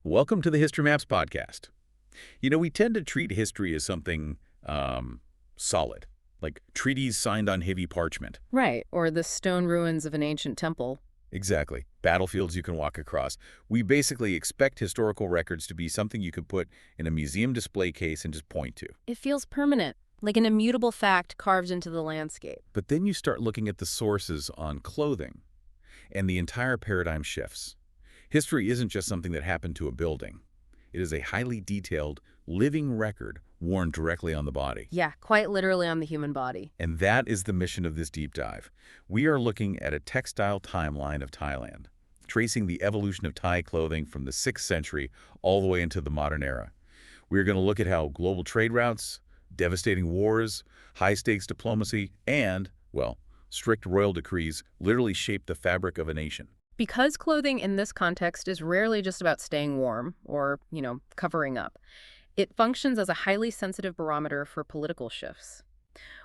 Welcome to the History Maps podcast. We tend to treat history as something solid, like treaties signed on heavy parchment. Right, or the stone ruins of an ancient temple. Exactly. Battlefields you can walk across. We basically expect historical records to be something you could put in a museum display case and just point to. It feels permanent, like an immutable fact carved into the landscape. But then you start looking at the sources on clothing, and the entire paradigm shifts. History isn't just something that happened to a building. It is a highly detailed, living record worn directly on the body. Yeah, quite literally on the human body. And that is the mission of this deep dive. We are looking at a textile timeline of Thailand, tracing the evolution of Thai clothing from the 6th century all the way into the modern era. We are going to look at how global trade routes, devastating wars, high-stakes diplomacy, and, well, strict royal decrees literally shaped the fabric of a nation. Because clothing in this context is rarely just about staying warm or, covering up, it functions as a highly sensitive barometer for political shifts.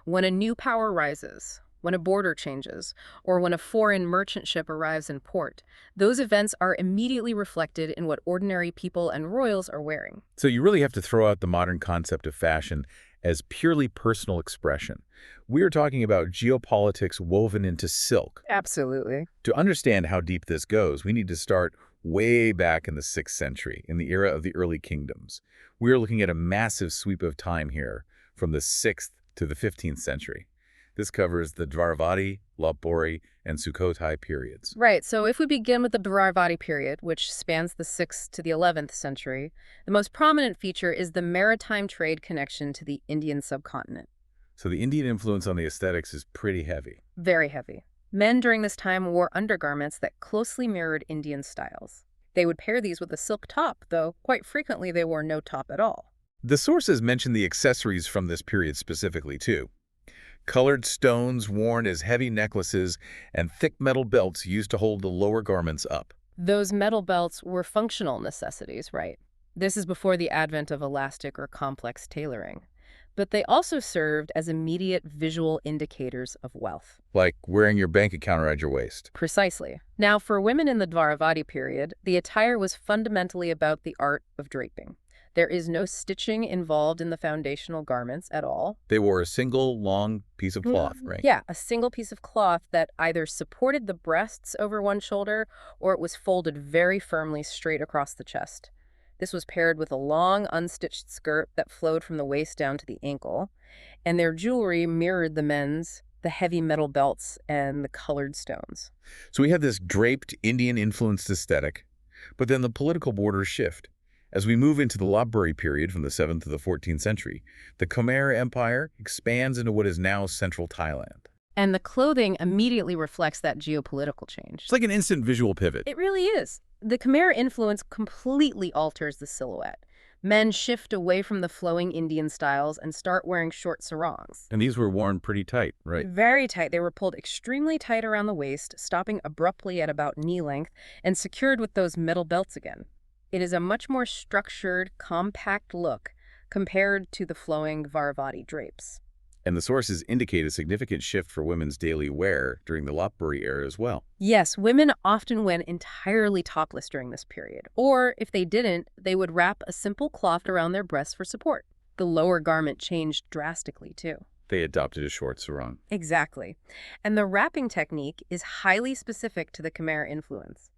When a new power rises, when a border changes, or when a foreign merchant ship arrives in port, those events are immediately reflected in what ordinary people and royals are wearing. So you really have to throw out the modern concept of fashion as purely personal expression. We are talking about geopolitics woven into silk. Absolutely. To understand how deep this goes, we need to start way back in the 6th century, in the era of the early kingdoms. We are looking at a massive sweep of time here, from the 6th to the 15th century. This covers the Dvaravati, Lopburi, and Sukhothai periods. Right, so if we begin with the Dvaravati period, which spans the 6th to the 11th century, the most prominent feature is the maritime trade connection to the Indian subcontinent. So the Indian influence on the aesthetics is pretty heavy. Very heavy. Men during this time wore undergarments that closely mirrored Indian styles. They would pair these with a silk top, though quite frequently they wore no top at all. The sources mention the accessories from this period specifically, too. Colored stones worn as heavy necklaces and thick metal belts used to hold the lower garments up. Those metal belts were functional necessities, right? This is before the advent of elastic or complex tailoring. But they also served as immediate visual indicators of wealth. Like wearing your bank account around your waist. Precisely. Now, for women in the Dvaravati period, the attire was fundamentally about the art of draping. There is no stitching involved in the foundational garments at all. They wore a single, long piece of cloth, right? Yeah, a single piece of cloth that either supported the breasts over one shoulder or it was folded very firmly straight across the chest. This was paired with a long, unstitched skirt that flowed from the waist down to the ankle, and their jewelry mirrored the heavy metal belts and the colored stones. So we have this draped, Indian-influenced aesthetic, but then the political borders shift. As we move into the Lopburi period from the 7th to the 14th century, the Khmer Empire expands into what is now central Thailand. And the clothing immediately reflects that geopolitical change. It's like an instant visual pivot. It really is. The Khmer influence completely alters the silhouette. Men shift away from the flowing Indian styles and start wearing short sarongs. And these were worn pretty tight, right? Very tight. They were pulled extremely tight around the waist, stopping abruptly at about knee length, and secured with those metal belts again. It is a much more structured, compact look compared to the flowing Dvaravati drapes. And the sources indicate a significant shift for women's daily wear during the Lopburi era as well. Yes, women often went entirely topless during this period. Or, if they didn't, they would wrap a simple cloth around their breasts for support. The lower garment changed drastically, too. They adopted a short sarong. Exactly. And the wrapping technique is highly specific to the Khmer influence.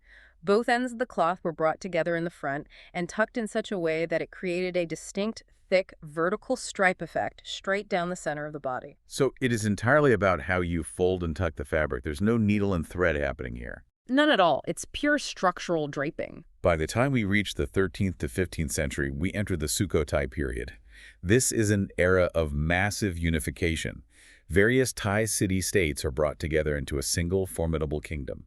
Both ends of the cloth were brought together in the front and tucked in such a way that it created a distinct, thick, vertical stripe effect straight down the center of the body. So it is entirely about how you fold and tuck the fabric. There's no needle and thread happening here. None at all. It's pure structural draping. By the time we reach the 13th to 15th century, we enter the Sukhothai period. This is an era of massive unification. Various Thai city-states are brought together into a single formidable kingdom.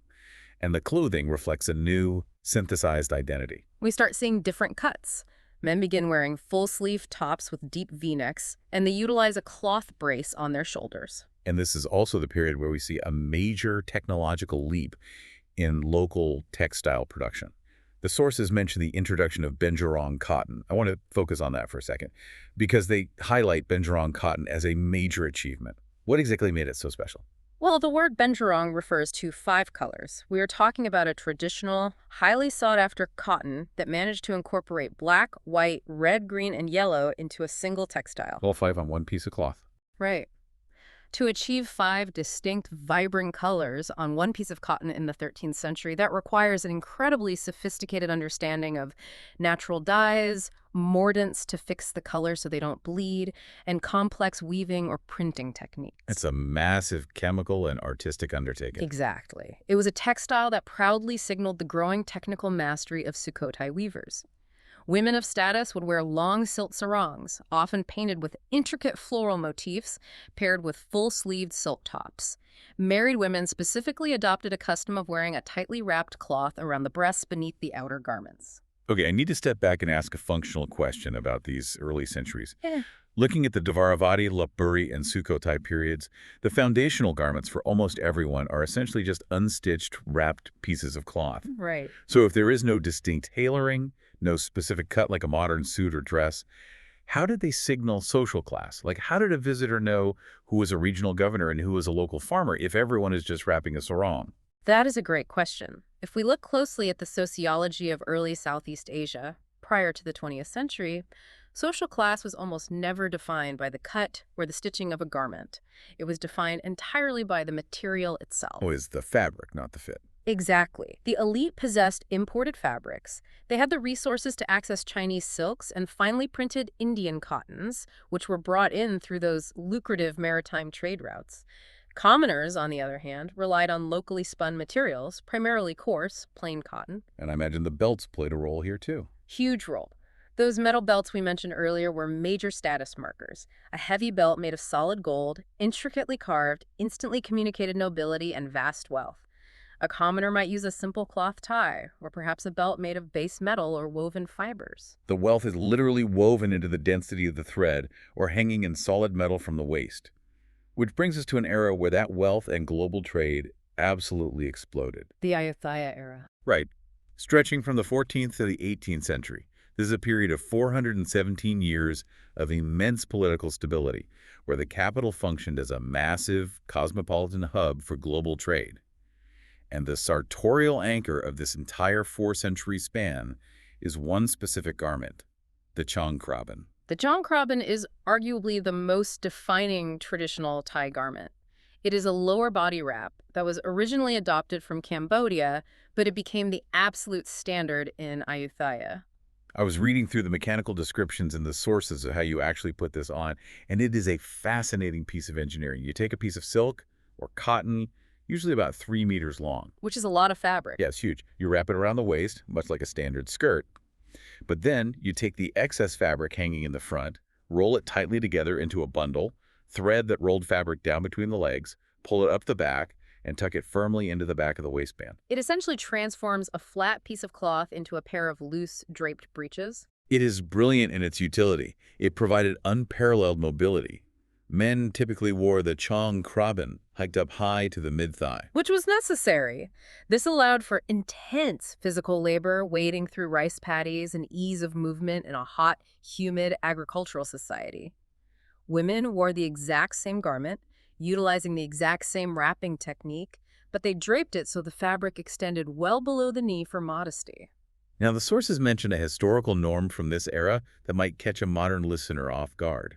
And the clothing reflects a new, synthesized identity. We start seeing different cuts. Men begin wearing full-sleeve tops with deep V-necks, and they utilize a cloth brace on their shoulders. And this is also the period where we see a major technological leap in local textile production. The sources mention the introduction of Benjarong cotton. I want to focus on that for a second, because they highlight Benjarong cotton as a major achievement. What exactly made it so special? Well, the word benjerong refers to 5 colors. We are talking about a traditional, highly sought-after cotton that managed to incorporate black, white, red, green, and yellow into a single textile. All 5 on one piece of cloth. Right. To achieve 5 distinct, vibrant colors on one piece of cotton in the 13th century, that requires an incredibly sophisticated understanding of natural dyes, mordants to fix the color so they don't bleed, and complex weaving or printing techniques. It's a massive chemical and artistic undertaking. Exactly. It was a textile that proudly signaled the growing technical mastery of Sukhothai weavers. Women of status would wear long silk sarongs, often painted with intricate floral motifs, paired with full-sleeved silk tops. Married women specifically adopted a custom of wearing a tightly wrapped cloth around the breasts beneath the outer garments. Okay, I need to step back and ask a functional question about these early centuries. Yeah. Looking at the Dvaravati, Lopburi, and Sukhothai periods, the foundational garments for almost everyone are essentially just unstitched, wrapped pieces of cloth. Right. So if there is no distinct tailoring, no specific cut like a modern suit or dress, how did they signal social class? Like, how did a visitor know who was a regional governor and who was a local farmer if everyone is just wrapping a sarong? That is a great question. If we look closely at the sociology of early Southeast Asia, prior to the 20th century, social class was almost never defined by the cut or the stitching of a garment. It was defined entirely by the material itself. Oh, it's the fabric, not the fit. Exactly. The elite possessed imported fabrics. They had the resources to access Chinese silks and finely printed Indian cottons, which were brought in through those lucrative maritime trade routes. Commoners, on the other hand, relied on locally spun materials, primarily coarse, plain cotton. And I imagine the belts played a role here too. Huge role. Those metal belts we mentioned earlier were major status markers. A heavy belt made of solid gold, intricately carved, instantly communicated nobility and vast wealth. A commoner might use a simple cloth tie, or perhaps a belt made of base metal or woven fibers. The wealth is literally woven into the density of the thread or hanging in solid metal from the waist. Which brings us to an era where that wealth and global trade absolutely exploded. The Ayutthaya era. Right. Stretching from the 14th to the 18th century, this is a period of 417 years of immense political stability, where the capital functioned as a massive cosmopolitan hub for global trade. And the sartorial anchor of this entire 4-century span is one specific garment, the Changkraban. The Changkraban is arguably the most defining traditional Thai garment. It is a lower body wrap that was originally adopted from Cambodia, but it became the absolute standard in Ayutthaya. I was reading through the mechanical descriptions and the sources of how you actually put this on, and it is a fascinating piece of engineering. You take a piece of silk or cotton, usually about 3 meters long. Which is a lot of fabric. Yeah, it's huge. You wrap it around the waist, much like a standard skirt. But then you take the excess fabric hanging in the front, roll it tightly together into a bundle, thread that rolled fabric down between the legs, pull it up the back, and tuck it firmly into the back of the waistband. It essentially transforms a flat piece of cloth into a pair of loose, draped breeches. It is brilliant in its utility. It provided unparalleled mobility. Men typically wore the Changkraban, hiked up high to the mid-thigh. Which was necessary. This allowed for intense physical labor, wading through rice paddies and ease of movement in a hot, humid agricultural society. Women wore the exact same garment, utilizing the exact same wrapping technique, but they draped it so the fabric extended well below the knee for modesty. Now, the sources mention a historical norm from this era that might catch a modern listener off guard.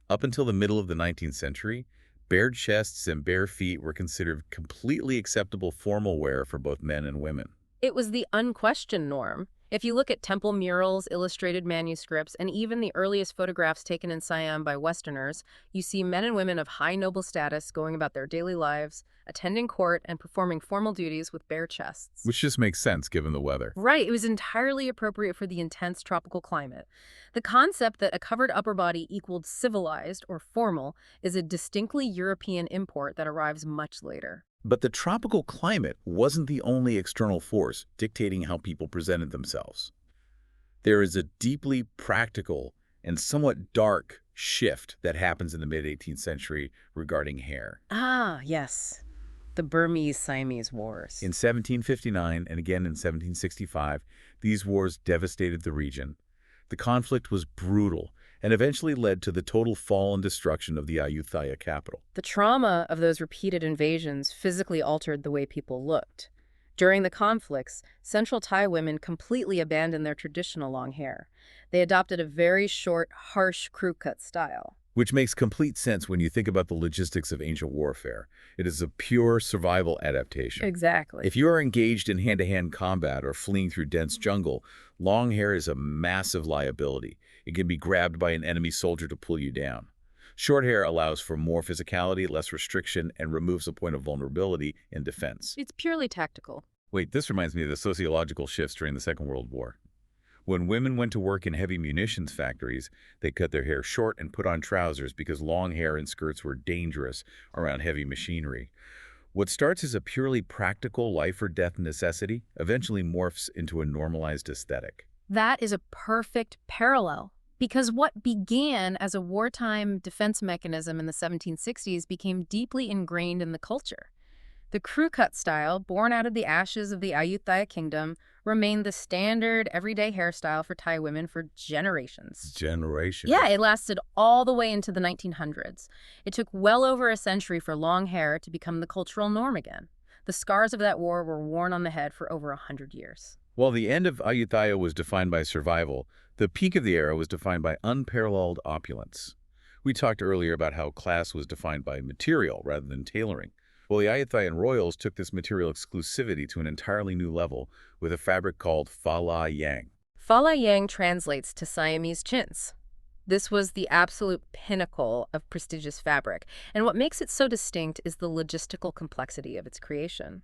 Up until the middle of the 19th century, bare chests and bare feet were considered completely acceptable formal wear for both men and women. It was the unquestioned norm. If you look at temple murals, illustrated manuscripts, and even the earliest photographs taken in Siam by Westerners, you see men and women of high noble status going about their daily lives, attending court, and performing formal duties with bare chests. Which just makes sense given the weather. Right, it was entirely appropriate for the intense tropical climate. The concept that a covered upper body equaled civilized or formal is a distinctly European import that arrives much later. But the tropical climate wasn't the only external force dictating how people presented themselves. There is a deeply practical and somewhat dark shift that happens in the mid-18th century regarding hair. Ah, yes. The Burmese-Siamese Wars. In 1759 and again in 1765, these wars devastated the region. The conflict was brutal, and eventually led to the total fall and destruction of the Ayutthaya capital. The trauma of those repeated invasions physically altered the way people looked. During the conflicts, Central Thai women completely abandoned their traditional long hair. They adopted a very short, harsh crew-cut style. Which makes complete sense when you think about the logistics of ancient warfare. It is a pure survival adaptation. Exactly. If you are engaged in hand-to-hand combat or fleeing through dense jungle, long hair is a massive liability. It can be grabbed by an enemy soldier to pull you down. Short hair allows for more physicality, less restriction, and removes a point of vulnerability in defense. It's purely tactical. Wait, this reminds me of the sociological shifts during the Second World War. When women went to work in heavy munitions factories, they cut their hair short and put on trousers because long hair and skirts were dangerous around heavy machinery. What starts as a purely practical life-or-death necessity eventually morphs into a normalized aesthetic. That is a perfect parallel, because what began as a wartime defense mechanism in the 1760s became deeply ingrained in the culture. The crew-cut style, born out of the ashes of the Ayutthaya kingdom, remained the standard everyday hairstyle for Thai women for generations. Generation. Yeah, it lasted all the way into the 1900s. It took well over a century for long hair to become the cultural norm again. The scars of that war were worn on the head for over 100 years. While the end of Ayutthaya was defined by survival, the peak of the era was defined by unparalleled opulence. We talked earlier about how class was defined by material rather than tailoring. Well, the Ayutthayan royals took this material exclusivity to an entirely new level with a fabric called Fa La Yang. Fa La Yang translates to Siamese chintz. This was the absolute pinnacle of prestigious fabric, and what makes it so distinct is the logistical complexity of its creation.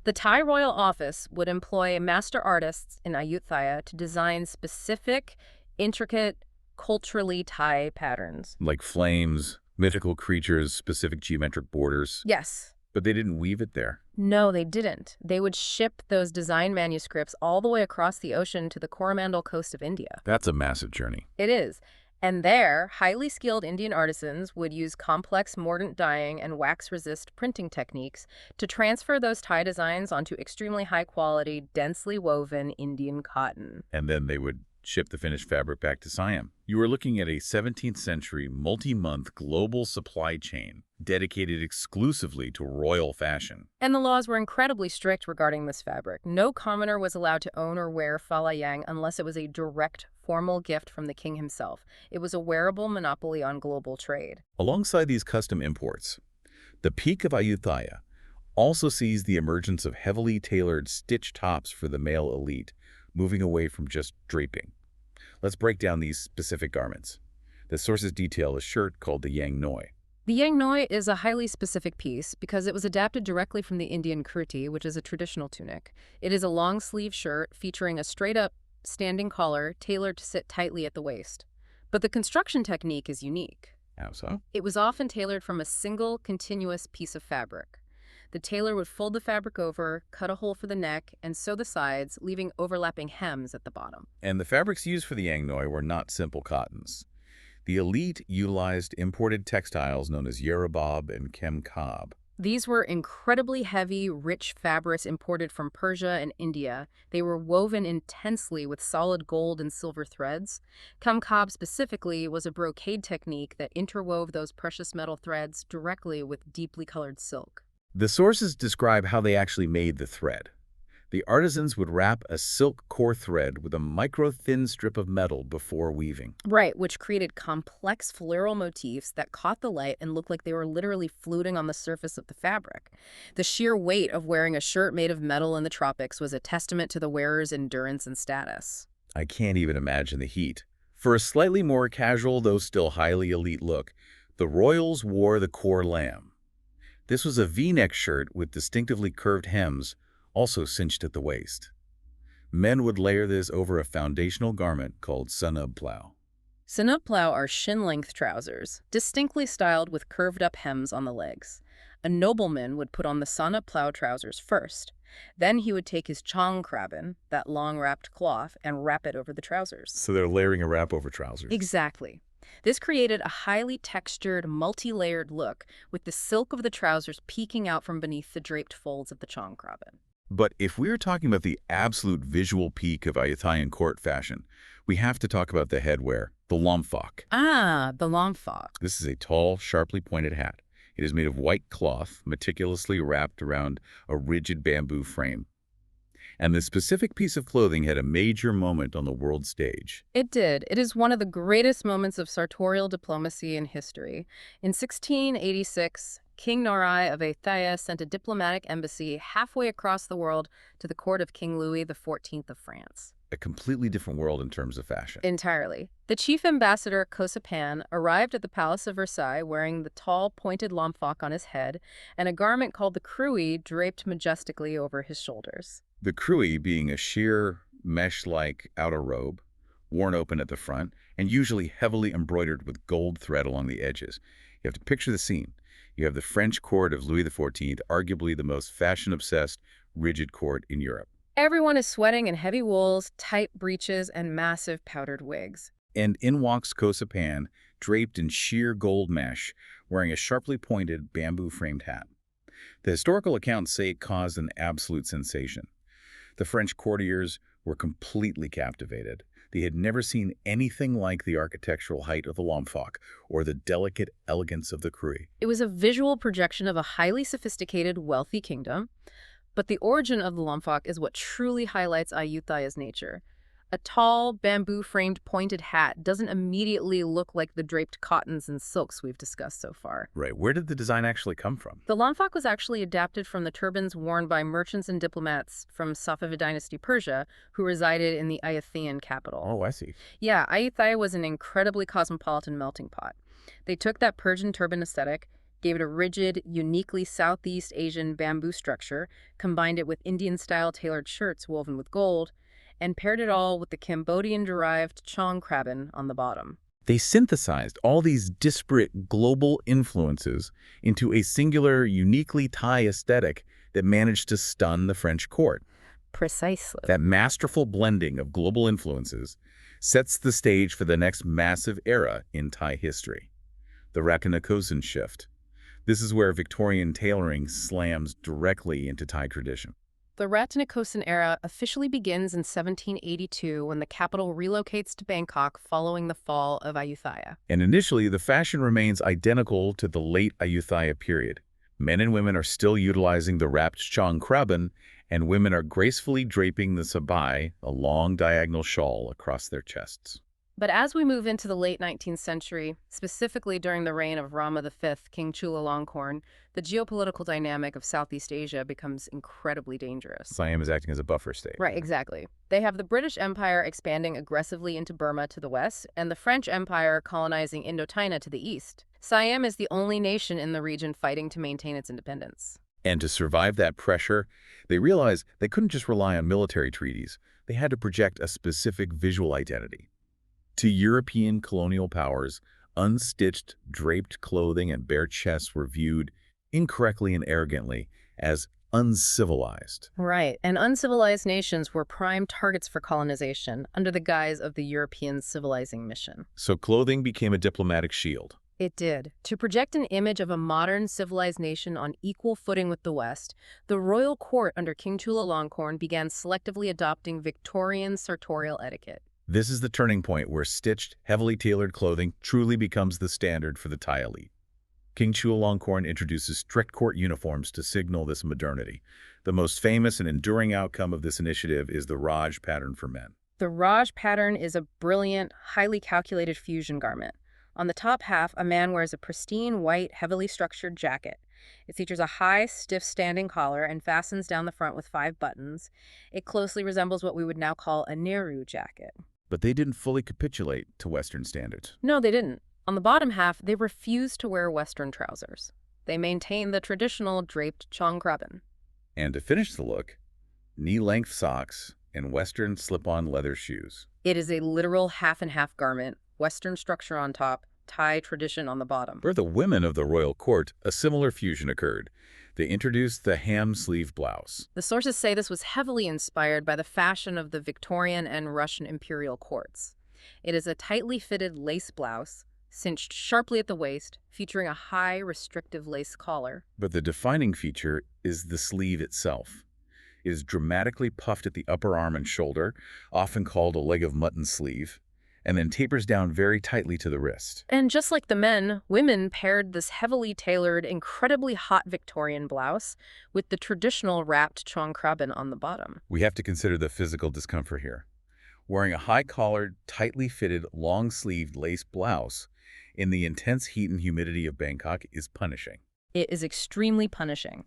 The Thai royal office would employ master artists in Ayutthaya to design specific, intricate, culturally Thai patterns. Like flames, mythical creatures, specific geometric borders. Yes. But they didn't weave it there. No, they didn't. They would ship those design manuscripts all the way across the ocean to the Coromandel coast of India. That's a massive journey. It is. And there, highly skilled Indian artisans would use complex mordant dyeing and wax-resist printing techniques to transfer those Thai designs onto extremely high-quality, densely woven Indian cotton. And then they would ship the finished fabric back to Siam. You were looking at a 17th century, multi-month global supply chain dedicated exclusively to royal fashion. And the laws were incredibly strict regarding this fabric. No commoner was allowed to own or wear Fa La Yang unless it was a direct, formal gift from the king himself. It was a wearable monopoly on global trade. Alongside these custom imports, the peak of Ayutthaya also sees the emergence of heavily tailored stitch tops for the male elite, moving away from just draping. Let's break down these specific garments. The sources detail a shirt called the Yang Noi. The Yang Noi is a highly specific piece because it was adapted directly from the Indian kurti, which is a traditional tunic. It is a long-sleeve shirt featuring a straight-up, standing collar tailored to sit tightly at the waist. But the construction technique is unique. How so? It was often tailored from a single, continuous piece of fabric. The tailor would fold the fabric over, cut a hole for the neck, and sew the sides, leaving overlapping hems at the bottom. And the fabrics used for the Yang Noi were not simple cottons. The elite utilized imported textiles known as Yerubab and Khemkab. These were incredibly heavy, rich fabrics imported from Persia and India. They were woven intensely with solid gold and silver threads. Khemkab specifically was a brocade technique that interwove those precious metal threads directly with deeply colored silk. The sources describe how they actually made the thread. The artisans would wrap a silk core thread with a micro-thin strip of metal before weaving. Right, which created complex floral motifs that caught the light and looked like they were literally floating on the surface of the fabric. The sheer weight of wearing a shirt made of metal in the tropics was a testament to the wearer's endurance and status. I can't even imagine the heat. For a slightly more casual, though still highly elite look, the royals wore the core lamb. This was a V-neck shirt with distinctively curved hems, also cinched at the waist. Men would layer this over a foundational garment called sanab plau. Sanab plau are shin-length trousers, distinctly styled with curved-up hems on the legs. A nobleman would put on the sanab plau trousers first. Then he would take his chong kraben, that long-wrapped cloth, and wrap it over the trousers. So they're layering a wrap over trousers. Exactly. This created a highly textured, multi-layered look, with the silk of the trousers peeking out from beneath the draped folds of the chong kraben. But if we're talking about the absolute visual peak of Ayutthayan court fashion, we have to talk about the headwear, the lomfok. Ah, the lomfok. This is a tall, sharply pointed hat. It is made of white cloth, meticulously wrapped around a rigid bamboo frame. And this specific piece of clothing had a major moment on the world stage. It did. It is one of the greatest moments of sartorial diplomacy in history. In 1686, King Norai of Ayutthaya sent a diplomatic embassy halfway across the world to the court of King Louis XIV of France. A completely different world in terms of fashion. Entirely. The chief ambassador, Kosapan, arrived at the Palace of Versailles wearing the tall, pointed lomfok on his head and a garment called the crouy draped majestically over his shoulders. The crouy being a sheer, mesh-like outer robe, worn open at the front, and usually heavily embroidered with gold thread along the edges. You have to picture the scene. You have the French court of Louis XIV, arguably the most fashion-obsessed, rigid court in Europe. Everyone is sweating in heavy wools, tight breeches, and massive powdered wigs. And in walks Kosapan, draped in sheer gold mesh, wearing a sharply pointed bamboo-framed hat. The historical accounts say it caused an absolute sensation. The French courtiers were completely captivated. They had never seen anything like the architectural height of the lomfok or the delicate elegance of the crouy. It was a visual projection of a highly sophisticated, wealthy kingdom. But the origin of the lomfok is what truly highlights Ayutthaya's nature. A tall, bamboo-framed pointed hat doesn't immediately look like the draped cottons and silks we've discussed so far. Right. Where did the design actually come from? The lomfok was actually adapted from the turbans worn by merchants and diplomats from Safavid dynasty Persia who resided in the Ayutthayan capital. Oh, I see. Yeah, Ayutthaya was an incredibly cosmopolitan melting pot. They took that Persian turban aesthetic, gave it a rigid, uniquely Southeast Asian bamboo structure, combined it with Indian-style tailored shirts woven with gold, and paired it all with the Cambodian-derived chong kraban on the bottom. They synthesized all these disparate global influences into a singular, uniquely Thai aesthetic that managed to stun the French court. Precisely. That masterful blending of global influences sets the stage for the next massive era in Thai history, the Ratanakosin shift. This is where Victorian tailoring slams directly into Thai tradition. The Ratanakosin era officially begins in 1782 when the capital relocates to Bangkok following the fall of Ayutthaya. And initially, the fashion remains identical to the late Ayutthaya period. Men and women are still utilizing the wrapped chong kraban, and women are gracefully draping the sabai, a long diagonal shawl, across their chests. But as we move into the late 19th century, specifically during the reign of Rama V, King Chulalongkorn, the geopolitical dynamic of Southeast Asia becomes incredibly dangerous. Siam is acting as a buffer state. Right, exactly. They have the British Empire expanding aggressively into Burma to the west, and the French Empire colonizing Indochina to the east. Siam is the only nation in the region fighting to maintain its independence. And to survive that pressure, they realized they couldn't just rely on military treaties. They had to project a specific visual identity. To European colonial powers, unstitched, draped clothing and bare chests were viewed, incorrectly and arrogantly, as uncivilized. Right, and uncivilized nations were prime targets for colonization under the guise of the European civilizing mission. So clothing became a diplomatic shield. It did. To project an image of a modern, civilized nation on equal footing with the West, the royal court under King Chulalongkorn began selectively adopting Victorian sartorial etiquette. This is the turning point where stitched, heavily tailored clothing truly becomes the standard for the Thai elite. King Chulalongkorn introduces strict court uniforms to signal this modernity. The most famous and enduring outcome of this initiative is the Raj pattern for men. The Raj pattern is a brilliant, highly calculated fusion garment. On the top half, a man wears a pristine, white, heavily structured jacket. It features a high, stiff standing collar and fastens down the front with 5 buttons. It closely resembles what we would now call a Nehru jacket. But they didn't fully capitulate to Western standards. No, they didn't. On the bottom half, they refused to wear Western trousers. They maintained the traditional draped chong kraban. And to finish the look, knee-length socks and Western slip-on leather shoes. It is a literal half-and-half garment, Western structure on top, Thai tradition on the bottom. For the women of the royal court, a similar fusion occurred. They introduced the ham-sleeve blouse. The sources say this was heavily inspired by the fashion of the Victorian and Russian imperial courts. It is a tightly fitted lace blouse, cinched sharply at the waist, featuring a high, restrictive lace collar. But the defining feature is the sleeve itself. It is dramatically puffed at the upper arm and shoulder, often called a leg of mutton sleeve, and then tapers down very tightly to the wrist. And just like the men, women paired this heavily tailored, incredibly hot Victorian blouse with the traditional wrapped chongkraben on the bottom. We have to consider the physical discomfort here. Wearing a high-collared, tightly fitted, long-sleeved lace blouse in the intense heat and humidity of Bangkok is punishing. It is extremely punishing.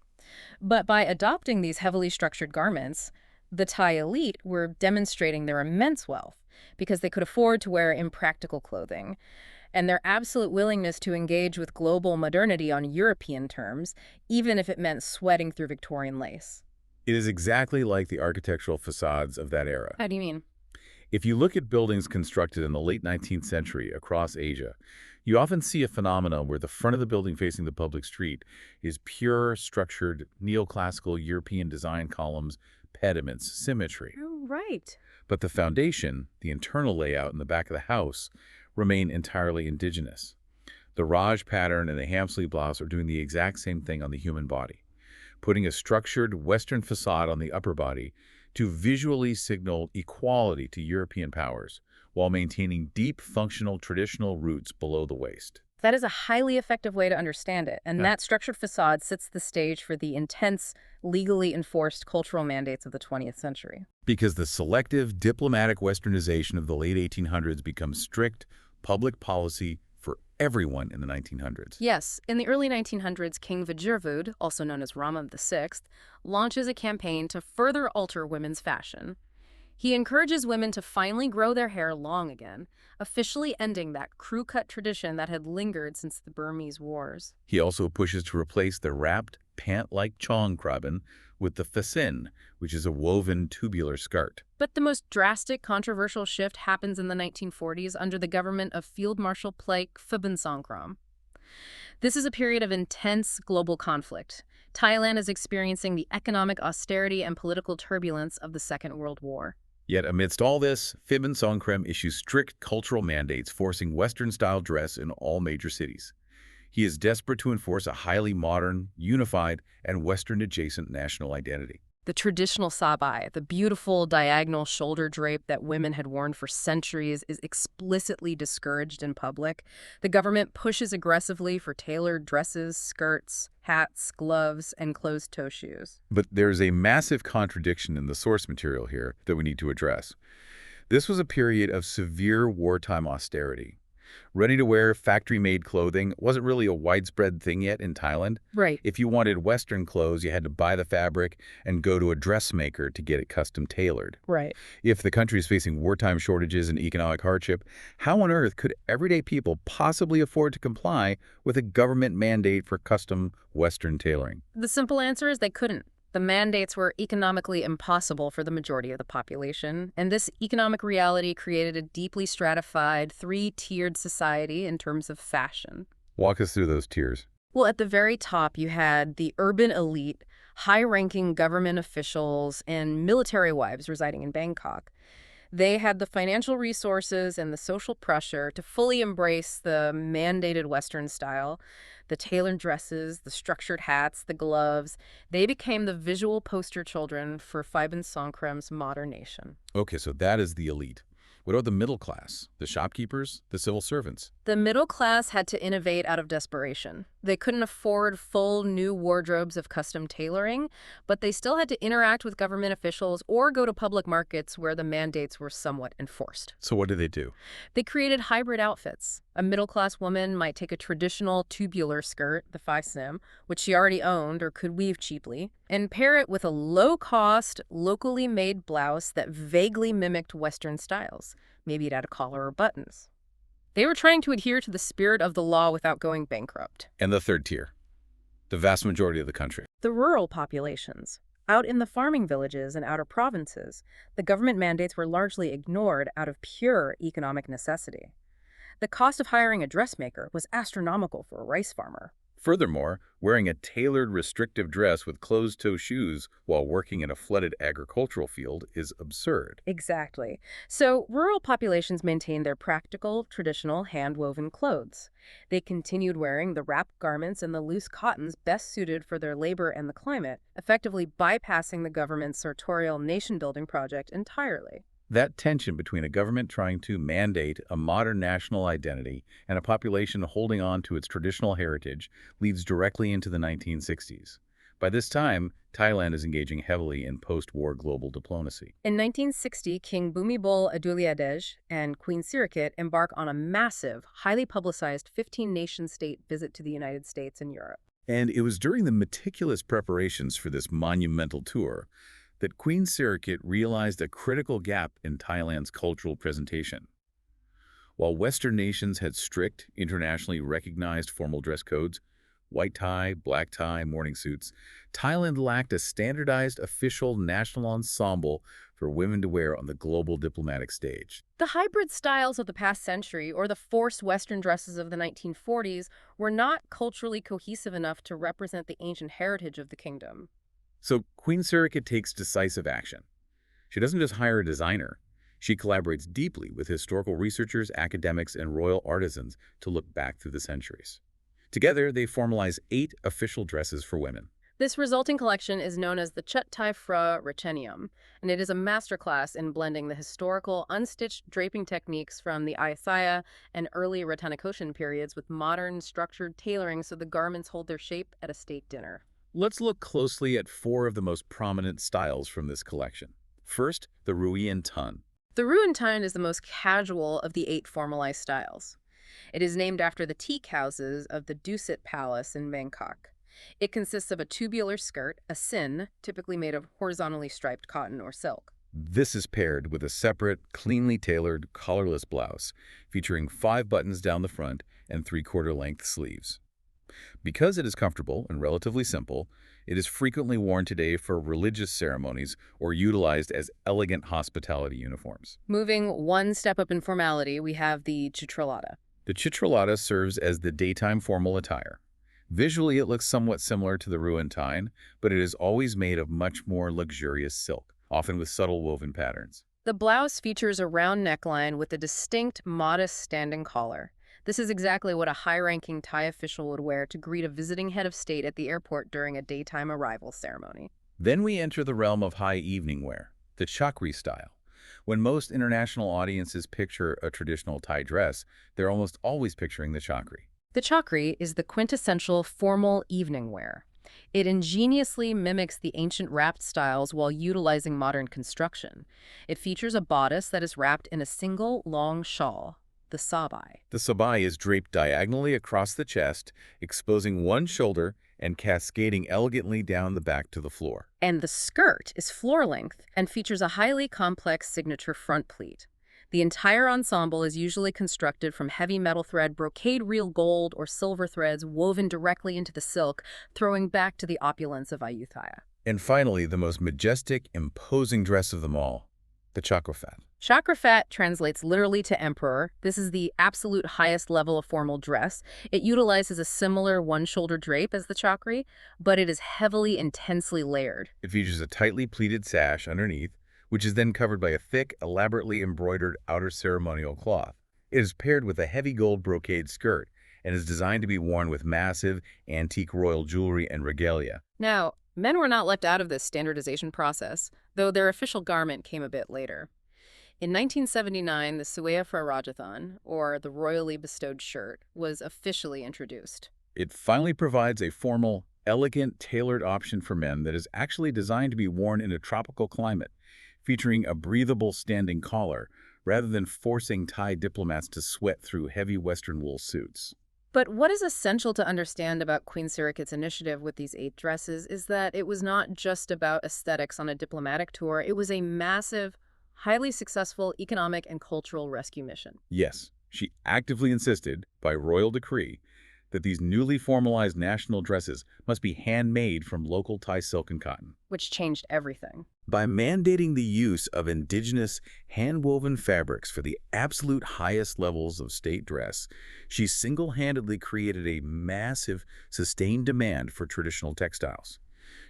But by adopting these heavily structured garments, the Thai elite were demonstrating their immense wealth because they could afford to wear impractical clothing, and their absolute willingness to engage with global modernity on European terms, even if it meant sweating through Victorian lace. It is exactly like the architectural facades of that era. How do you mean? If you look at buildings constructed in the late 19th century across Asia, you often see a phenomenon where the front of the building facing the public street is pure, structured, neoclassical European design columns, pediments, symmetry. Oh, right. But the foundation, the internal layout in the back of the house, remain entirely indigenous. The Raj pattern and the ham-sleeve blouse are doing the exact same thing on the human body, putting a structured Western facade on the upper body to visually signal equality to European powers, while maintaining deep, functional, traditional roots below the waist. That is a highly effective way to understand it, and that structured facade sets the stage for the intense, legally enforced cultural mandates of the 20th century. Because the selective, diplomatic westernization of the late 1800s becomes strict public policy for everyone in the 1900s. Yes, in the early 1900s, King Vajirabhut, also known as Rama VI, launches a campaign to further alter women's fashion. He encourages women to finally grow their hair long again, officially ending that crew-cut tradition that had lingered since the Burmese Wars. He also pushes to replace the wrapped, pant-like chongkraben with the fasin, which is a woven tubular skirt. But the most drastic, controversial shift happens in the 1940s under the government of Field Marshal Plaek Phibinsongkhram. This is a period of intense global conflict. Thailand is experiencing the economic austerity and political turbulence of the Second World War. Yet amidst all this, Phibinsongkhram issues strict cultural mandates forcing Western-style dress in all major cities. He is desperate to enforce a highly modern, unified, and Western-adjacent national identity. The traditional sabai, the beautiful diagonal shoulder drape that women had worn for centuries, is explicitly discouraged in public. The government pushes aggressively for tailored dresses, skirts, hats, gloves, and closed-toe shoes. But there's a massive contradiction in the source material here that we need to address. This was a period of severe wartime austerity. Ready-to-wear, factory-made clothing wasn't really a widespread thing yet in Thailand. Right. If you wanted Western clothes, you had to buy the fabric and go to a dressmaker to get it custom tailored. Right. If the country is facing wartime shortages and economic hardship, how on earth could everyday people possibly afford to comply with a government mandate for custom Western tailoring? The simple answer is they couldn't. The mandates were economically impossible for the majority of the population, and this economic reality created a deeply stratified, three-tiered society in terms of fashion. Walk us through those tiers. Well, at the very top, you had the urban elite, high-ranking government officials, and military wives residing in Bangkok. They had the financial resources and the social pressure to fully embrace the mandated Western style, the tailored dresses, the structured hats, the gloves. They became the visual poster children for Phibinsongkhram's modernation. Okay, so that is the elite. What about the middle class, the shopkeepers, the civil servants? The middle class had to innovate out of desperation. They couldn't afford full new wardrobes of custom tailoring, but they still had to interact with government officials or go to public markets where the mandates were somewhat enforced. So what did they do? They created hybrid outfits. A middle-class woman might take a traditional tubular skirt, the phai sim, which she already owned or could weave cheaply, and pair it with a low-cost, locally made blouse that vaguely mimicked Western styles. Maybe it had a collar or buttons. They were trying to adhere to the spirit of the law without going bankrupt. And the third tier, the vast majority of the country. The rural populations. Out in the farming villages and outer provinces, the government mandates were largely ignored out of pure economic necessity. The cost of hiring a dressmaker was astronomical for a rice farmer, Furthermore, wearing a tailored restrictive dress with closed-toe shoes while working in a flooded agricultural field is absurd. Exactly. So rural populations maintained their practical, traditional, hand-woven clothes. They continued wearing the wrapped garments and the loose cottons best suited for their labor and the climate, effectively bypassing the government's sartorial nation-building project entirely. That tension between a government trying to mandate a modern national identity and a population holding on to its traditional heritage leads directly into the 1960s. By this time, Thailand is engaging heavily in post-war global diplomacy. In 1960, King Bhumibol Adulyadej and Queen Sirikit embark on a massive, highly publicized 15-nation-state visit to the United States and Europe. And it was during the meticulous preparations for this monumental tour that Queen Sirikit realized a critical gap in Thailand's cultural presentation. While Western nations had strict, internationally recognized formal dress codes, white tie, black tie, morning suits, Thailand lacked a standardized official national ensemble for women to wear on the global diplomatic stage. The hybrid styles of the past century, or the forced Western dresses of the 1940s, were not culturally cohesive enough to represent the ancient heritage of the kingdom. So Queen Sirikit takes decisive action. She doesn't just hire a designer. She collaborates deeply with historical researchers, academics, and royal artisans to look back through the centuries. Together, they formalize 8 official dresses for women. This resulting collection is known as the Chut Thai Phra Recheneum, and it is a masterclass in blending the historical, unstitched draping techniques from the Ayutthaya and early Rattanakosin periods with modern, structured tailoring so the garments hold their shape at a state dinner. Let's look closely at 4 of the most prominent styles from this collection. First, the Ruyen Tan. The Ruyen Tan is the most casual of the 8 formalized styles. It is named after the teak houses of the Dusit Palace in Bangkok. It consists of a tubular skirt, a sin, typically made of horizontally striped cotton or silk. This is paired with a separate, cleanly tailored, collarless blouse, featuring 5 buttons down the front and 3/4-length sleeves. Because it is comfortable and relatively simple, it is frequently worn today for religious ceremonies or utilized as elegant hospitality uniforms. Moving one step up in formality, we have the Chitralada. The Chitralada serves as the daytime formal attire. Visually, it looks somewhat similar to the Ruyen Tan, but it is always made of much more luxurious silk, often with subtle woven patterns. The blouse features a round neckline with a distinct, modest standing collar. This is exactly what a high-ranking Thai official would wear to greet a visiting head of state at the airport during a daytime arrival ceremony. Then we enter the realm of high evening wear, the chakri style. When most international audiences picture a traditional Thai dress, they're almost always picturing the chakri. The chakri is the quintessential formal evening wear. It ingeniously mimics the ancient wrapped styles while utilizing modern construction. It features a bodice that is wrapped in a single long shawl, the sabai. The sabai is draped diagonally across the chest, exposing one shoulder and cascading elegantly down the back to the floor. And the skirt is floor-length and features a highly complex signature front pleat. The entire ensemble is usually constructed from heavy metal thread, brocade real gold or silver threads woven directly into the silk, throwing back to the opulence of Ayutthaya. And finally, the most majestic, imposing dress of them all, the Chakrafat. Chakrafat translates literally to emperor. This is the absolute highest level of formal dress. It utilizes a similar one-shoulder drape as the chakri, but it is heavily, intensely layered. It features a tightly pleated sash underneath, which is then covered by a thick, elaborately embroidered outer ceremonial cloth. It is paired with a heavy gold brocade skirt and is designed to be worn with massive, antique royal jewelry and regalia. Now, men were not left out of this standardization process, though their official garment came a bit later. In 1979, the Suaya Phra Rajathan, or the royally bestowed shirt, was officially introduced. It finally provides a formal, elegant, tailored option for men that is actually designed to be worn in a tropical climate, featuring a breathable standing collar, rather than forcing Thai diplomats to sweat through heavy Western wool suits. But what is essential to understand about Queen Sirikit's initiative with these 8 dresses is that it was not just about aesthetics on a diplomatic tour. It was a massive, highly successful economic and cultural rescue mission. Yes, she actively insisted, by royal decree, that these newly formalized national dresses must be handmade from local Thai silk and cotton. which changed everything. By mandating the use of indigenous hand-woven fabrics for the absolute highest levels of state dress, she single-handedly created a massive, sustained demand for traditional textiles.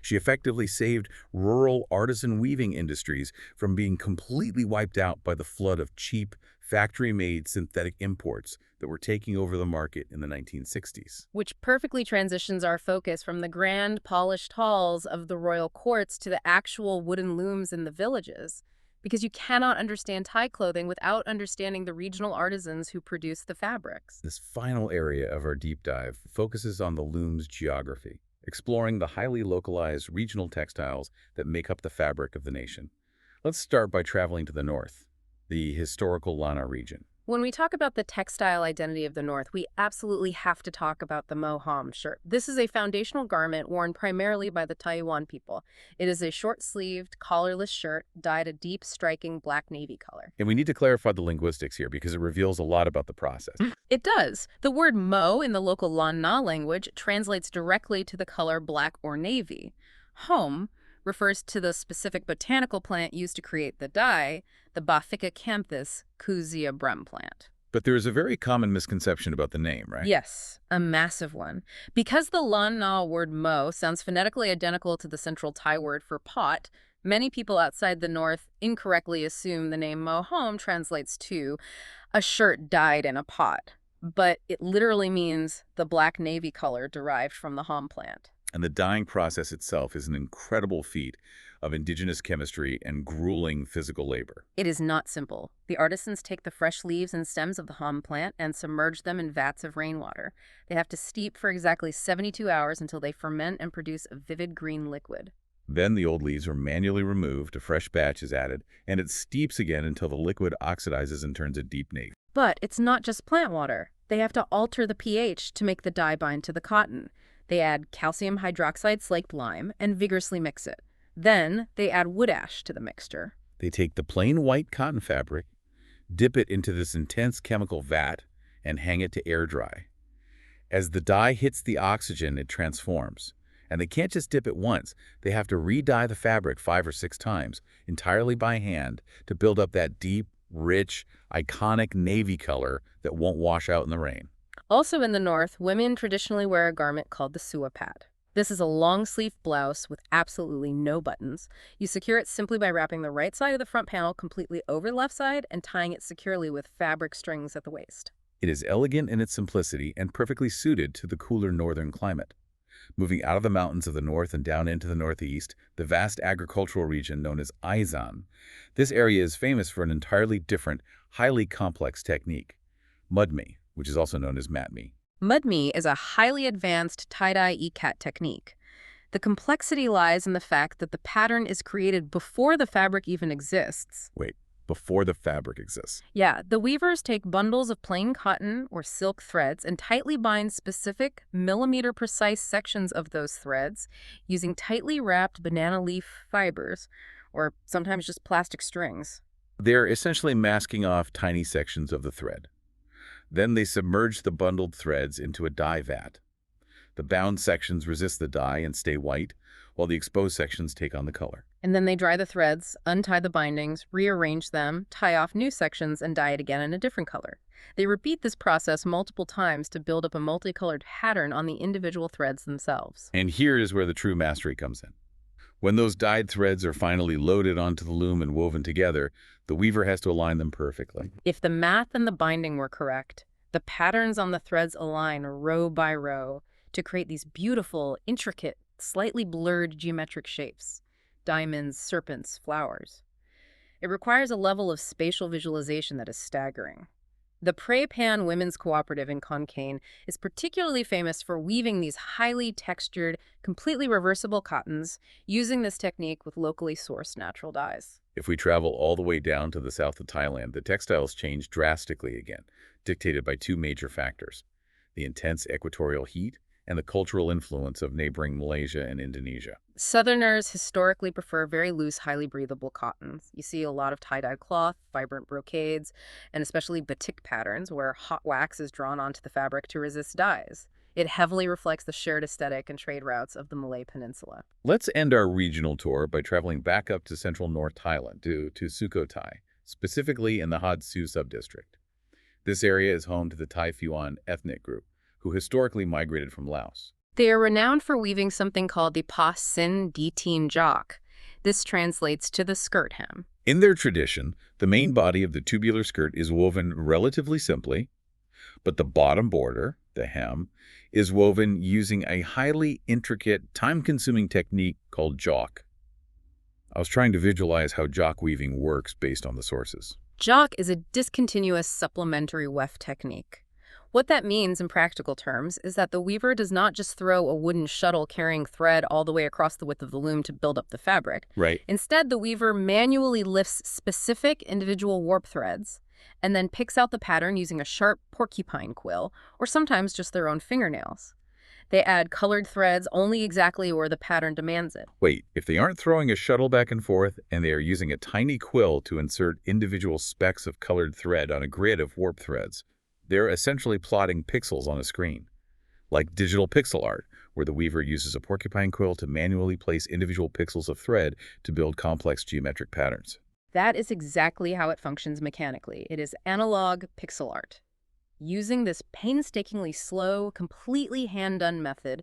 She effectively saved rural artisan weaving industries from being completely wiped out by the flood of cheap, factory-made synthetic imports that were taking over the market in the 1960s. Which perfectly transitions our focus from the grand, polished halls of the royal courts to the actual wooden looms in the villages. Because you cannot understand Thai clothing without understanding the regional artisans who produce the fabrics. This final area of our deep dive focuses on the loom's geography, exploring the highly localized regional textiles that make up the fabric of the nation. Let's start by traveling to the north, the historical Lanna region. When we talk about the textile identity of the North, we absolutely have to talk about the moham shirt. This is a foundational garment worn primarily by the Taiwan people. It is a short-sleeved, collarless shirt dyed a deep, striking black navy color. And we need to clarify the linguistics here because it reveals a lot about the process. It does. The word mo in the local Lan Na language translates directly to the color black or navy. Home refers to the specific botanical plant used to create the dye, the Baphicocanthus couzeabrem plant. But there is a very common misconception about the name, right? Yes, a massive one. Because the Lan Na word mo sounds phonetically identical to the central Thai word for pot, many people outside the North incorrectly assume the name mo home translates to a shirt dyed in a pot. But it literally means the black navy color derived from the hom plant. And the dyeing process itself is an incredible feat of indigenous chemistry and grueling physical labor. It is not simple. The artisans take the fresh leaves and stems of the hom plant and submerge them in vats of rainwater. They have to steep for exactly 72 hours until they ferment and produce a vivid green liquid. Then the old leaves are manually removed, a fresh batch is added, and it steeps again until the liquid oxidizes and turns a deep navy. But it's not just plant water. They have to alter the pH to make the dye bind to the cotton. They add calcium hydroxide slaked lime and vigorously mix it. Then they add wood ash to the mixture. They take the plain white cotton fabric, dip it into this intense chemical vat, and hang it to air dry. As the dye hits the oxygen, it transforms. And they can't just dip it once. They have to re-dye the fabric 5 or 6 times, entirely by hand, to build up that deep, rich, iconic navy color that won't wash out in the rain. Also in the North, women traditionally wear a garment called the suapat. This is a long-sleeve blouse with absolutely no buttons. You secure it simply by wrapping the right side of the front panel completely over the left side and tying it securely with fabric strings at the waist. It is elegant in its simplicity and perfectly suited to the cooler northern climate. Moving out of the mountains of the north and down into the northeast, the vast agricultural region known as Aizan. This area is famous for an entirely different, highly complex technique, mudme, which is also known as matme. Mudme is a highly advanced tie-dye ikat technique. The complexity lies in the fact that the pattern is created before the fabric even exists. Wait, before the fabric exists. Yeah, the weavers take bundles of plain cotton or silk threads and tightly bind specific millimeter-precise sections of those threads using tightly wrapped banana leaf fibers, or sometimes just plastic strings. They're essentially masking off tiny sections of the thread. Then they submerge the bundled threads into a dye vat. The bound sections resist the dye and stay white, while the exposed sections take on the color. And then they dry the threads, untie the bindings, rearrange them, tie off new sections, and dye it again in a different color. They repeat this process multiple times to build up a multicolored pattern on the individual threads themselves. And here is where the true mastery comes in. When those dyed threads are finally loaded onto the loom and woven together, the weaver has to align them perfectly. If the math and the binding were correct, the patterns on the threads align row by row to create these beautiful, intricate, slightly blurred geometric shapes. Diamonds, serpents, flowers. It requires a level of spatial visualization that is staggering. The Prey Pan Women's Cooperative in Khon Kaen is particularly famous for weaving these highly textured, completely reversible cottons, using this technique with locally sourced natural dyes. If we travel all the way down to the south of Thailand, the textiles change drastically again, dictated by 2 major factors: the intense equatorial heat and the cultural influence of neighboring Malaysia and Indonesia. Southerners historically prefer very loose, highly breathable cottons. You see a lot of tie-dye cloth, vibrant brocades, and especially batik patterns where hot wax is drawn onto the fabric to resist dyes. It heavily reflects the shared aesthetic and trade routes of the Malay Peninsula. Let's end our regional tour by traveling back up to central North Thailand to Sukhothai, specifically in the Hod-Su subdistrict. This area is home to the Thai Phuan ethnic group, who historically migrated from Laos. They are renowned for weaving something called the Pa Sin Ditin Jok. This translates to the skirt hem. In their tradition, the main body of the tubular skirt is woven relatively simply, but the bottom border, the hem, is woven using a highly intricate, time-consuming technique called jok. I was trying to visualize how jok weaving works based on the sources. Jok is a discontinuous supplementary weft technique. What that means in practical terms is that the weaver does not just throw a wooden shuttle carrying thread all the way across the width of the loom to build up the fabric. Right. Instead, the weaver manually lifts specific individual warp threads and then picks out the pattern using a sharp porcupine quill, or sometimes just their own fingernails. They add colored threads only exactly where the pattern demands it. Wait, if they aren't throwing a shuttle back and forth and they are using a tiny quill to insert individual specks of colored thread on a grid of warp threads, they're essentially plotting pixels on a screen, like digital pixel art, where the weaver uses a porcupine quill to manually place individual pixels of thread to build complex geometric patterns. That is exactly how it functions mechanically. It is analog pixel art. Using this painstakingly slow, completely hand-done method,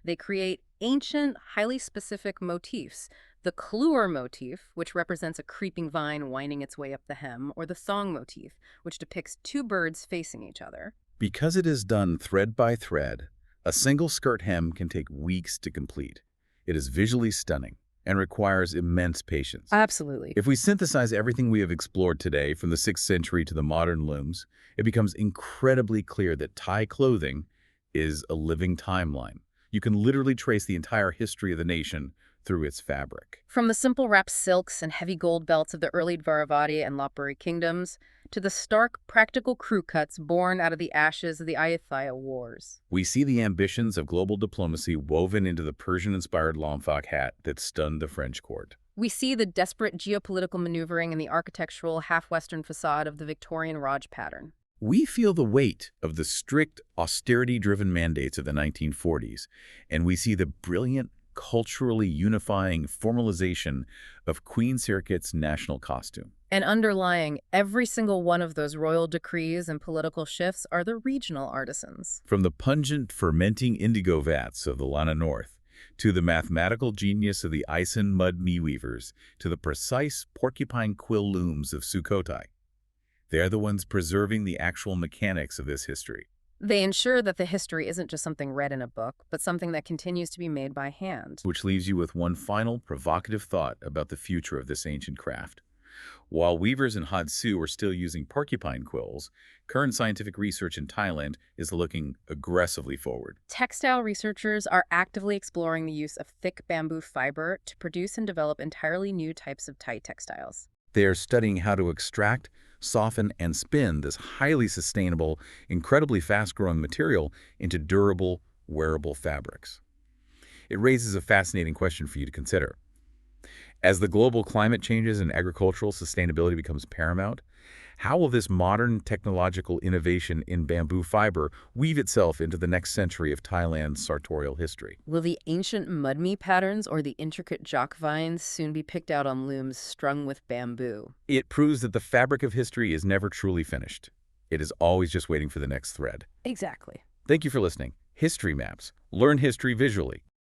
they create ancient, highly specific motifs. The Kluwer motif, which represents a creeping vine winding its way up the hem, or the Song motif, which depicts two birds facing each other. Because it is done thread by thread, a single skirt hem can take weeks to complete. It is visually stunning and requires immense patience. Absolutely. If we synthesize everything we have explored today, from the 6th century to the modern looms, it becomes incredibly clear that Thai clothing is a living timeline. You can literally trace the entire history of the nation through its fabric. From the simple wrapped silks and heavy gold belts of the early Dvaravati and Lopburi kingdoms, to the stark, practical crew cuts born out of the ashes of the Ayutthaya Wars. We see the ambitions of global diplomacy woven into the Persian-inspired lomfak hat that stunned the French court. We see the desperate geopolitical maneuvering in the architectural half-Western facade of the Victorian Raj pattern. We feel the weight of the strict, austerity-driven mandates of the 1940s, and we see the brilliant, culturally unifying formalization of Queen Sirikit's national costume. And underlying every single one of those royal decrees and political shifts are the regional artisans. From the pungent, fermenting indigo vats of the Lana North, to the mathematical genius of the Isan mud me weavers, to the precise porcupine quill looms of Sukhothai. They're the ones preserving the actual mechanics of this history. They ensure that the history isn't just something read in a book, but something that continues to be made by hand. Which leaves you with one final provocative thought about the future of this ancient craft. While weavers in Hod-Su are still using porcupine quills, current scientific research in Thailand is looking aggressively forward. Textile researchers are actively exploring the use of thick bamboo fiber to produce and develop entirely new types of Thai textiles. They are studying how to extract, soften, and spin this highly sustainable, incredibly fast-growing material into durable, wearable fabrics. It raises a fascinating question for you to consider. As the global climate changes and agricultural sustainability becomes paramount, how will this modern technological innovation in bamboo fiber weave itself into the next century of Thailand's sartorial history? Will the ancient mudme patterns or the intricate jock vines soon be picked out on looms strung with bamboo? It proves that the fabric of history is never truly finished. It is always just waiting for the next thread. Exactly. Thank you for listening. History Maps. Learn history visually.